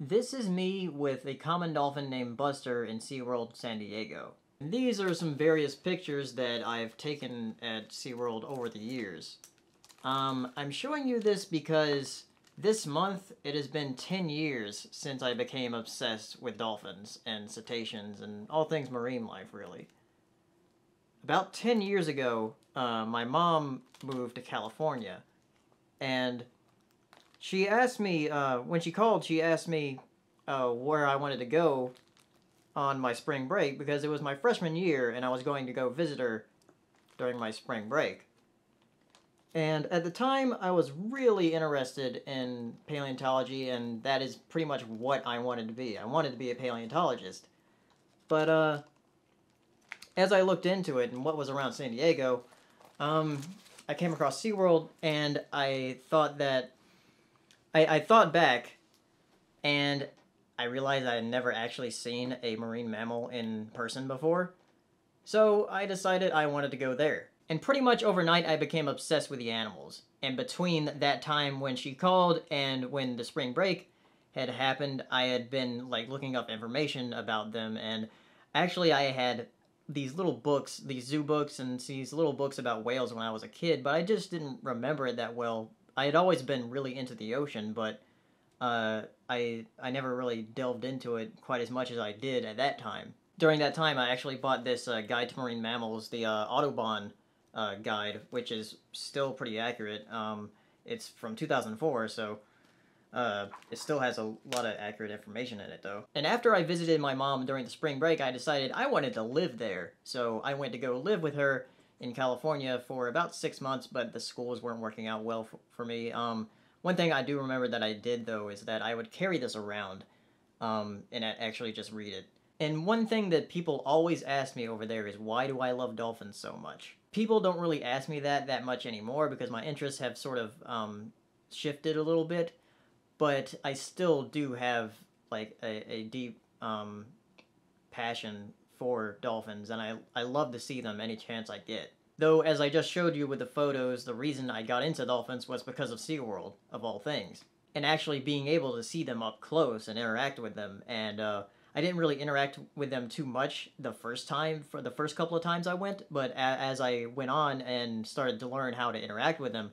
This is me with a common dolphin named Buster in SeaWorld San Diego. These are some various pictures that I've taken at SeaWorld over the years. I'm showing you this because this month it has been 10 years since I became obsessed with dolphins and cetaceans and all things marine life, really. About 10 years ago, my mom moved to California, and she asked me, when she called, she asked me where I wanted to go on my spring break because it was my freshman year and I was going to go visit her during my spring break. And at the time, I was really interested in paleontology, and that is pretty much what I wanted to be. I wanted to be a paleontologist. But as I looked into it and what was around San Diego, I came across SeaWorld, and I thought that I thought back, and I realized I had never actually seen a marine mammal in person before. So I decided I wanted to go there. And pretty much overnight I became obsessed with the animals. And between that time when she called and when the spring break had happened, I had been like looking up information about them, and actually I had these little books, these zoo books and these little books about whales when I was a kid, but I just didn't remember it that well. I had always been really into the ocean, but I never really delved into it quite as much as I did at that time. During that time, I actually bought this Guide to Marine Mammals, the Audubon guide, which is still pretty accurate. It's from 2004, so it still has a lot of accurate information in it, though. And after I visited my mom during the spring break, I decided I wanted to live there. So I went to go live with her in California for about 6 months, but the schools weren't working out well for me. One thing I do remember that I did, though, is that I would carry this around and actually just read it. And one thing that people always ask me over there is, why do I love dolphins so much? People don't really ask me that much anymore because my interests have sort of shifted a little bit, but I still do have like a deep passion for dolphins, and I love to see them any chance I get. Though, as I just showed you with the photos, the reason I got into dolphins was because of SeaWorld, of all things. And actually being able to see them up close and interact with them, and I didn't really interact with them too much the first time, for the first couple of times I went, but as I went on and started to learn how to interact with them,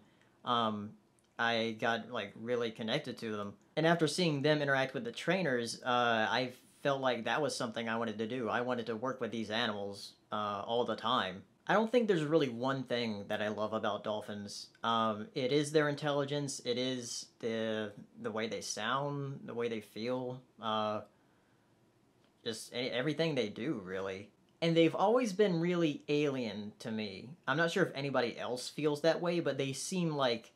I got like really connected to them. And after seeing them interact with the trainers, I felt like that was something I wanted to do. I wanted to work with these animals all the time. I don't think there's really one thing that I love about dolphins. It is their intelligence. It is the way they sound, the way they feel. Just everything they do, really. And they've always been really alien to me. I'm not sure if anybody else feels that way, but they seem like,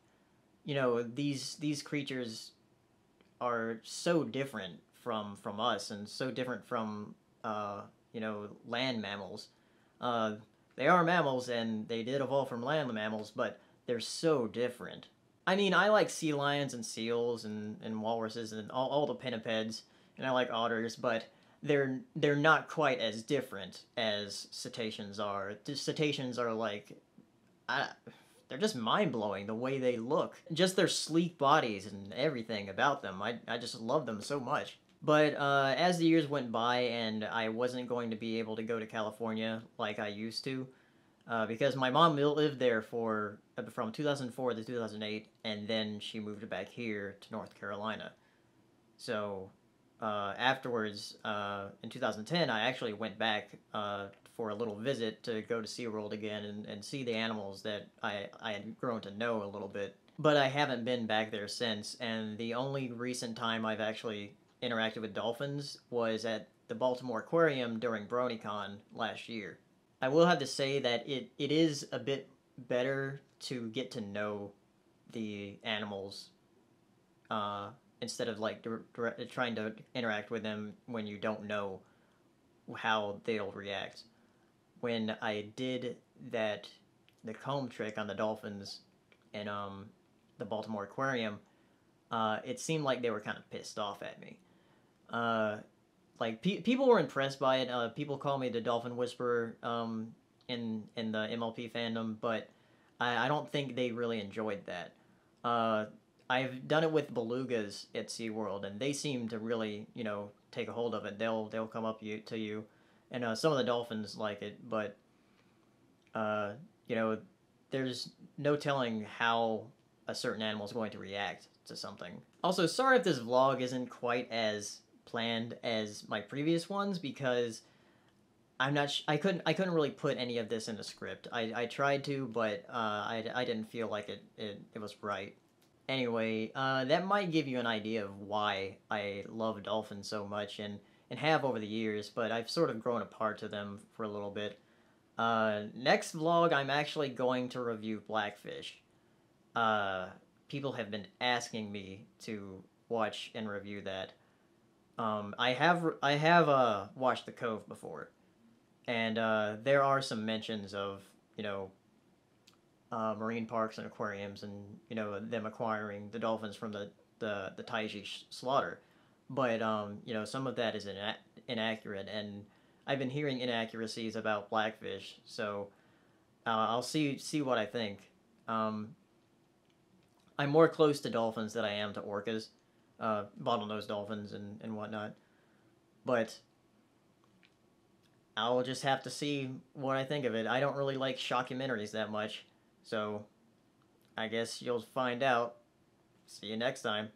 you know, these creatures are so different from us and so different from you know, land mammals. They are mammals and they did evolve from land mammals, but they're so different. I mean, I like sea lions and seals and walruses and all the pinnipeds, and I like otters, but they're not quite as different as cetaceans are. The cetaceans are like, they're just mind-blowing the way they look. Just their sleek bodies and everything about them. I just love them so much. But as the years went by and I wasn't going to be able to go to California like I used to, because my mom lived there for from 2004 to 2008, and then she moved back here to North Carolina. So afterwards, in 2010, I actually went back for a little visit to go to SeaWorld again and see the animals that I had grown to know a little bit. But I haven't been back there since, and the only recent time I've actually interacted with dolphins was at the Baltimore Aquarium during BronyCon last year. I will have to say that it is a bit better to get to know the animals instead of like trying to interact with them when you don't know how they'll react. When I did the comb trick on the dolphins in the Baltimore Aquarium, it seemed like they were kind of pissed off at me. Like people were impressed by it. People call me the Dolphin Whisperer in the MLP fandom, but I don't think they really enjoyed that. I've done it with belugas at SeaWorld, and they seem to really, you know, take a hold of it. They'll come up to you, and some of the dolphins like it, but uh, you know, there's no telling how a certain animal is going to react to something. Also, sorry if this vlog isn't quite as planned as my previous ones, because I'm not. I couldn't really put any of this in the script. I tried to, but I didn't feel like it was right. Anyway, that might give you an idea of why I love dolphins so much and have over the years, but I've sort of grown apart to them for a little bit. Next vlog, I'm actually going to review blackfish. Uh, People have been asking me to watch and review that. I have watched The Cove before, and there are some mentions of, you know, marine parks and aquariums, and, you know, them acquiring the dolphins from the Taiji slaughter. But you know, some of that is inaccurate, and I've been hearing inaccuracies about blackfish. So I'll see what I think. Um, I'm more close to dolphins than I am to orcas, bottlenose dolphins and whatnot. But I'll just have to see what I think of it. I don't really like shockumentaries that much, so I guess you'll find out. See you next time.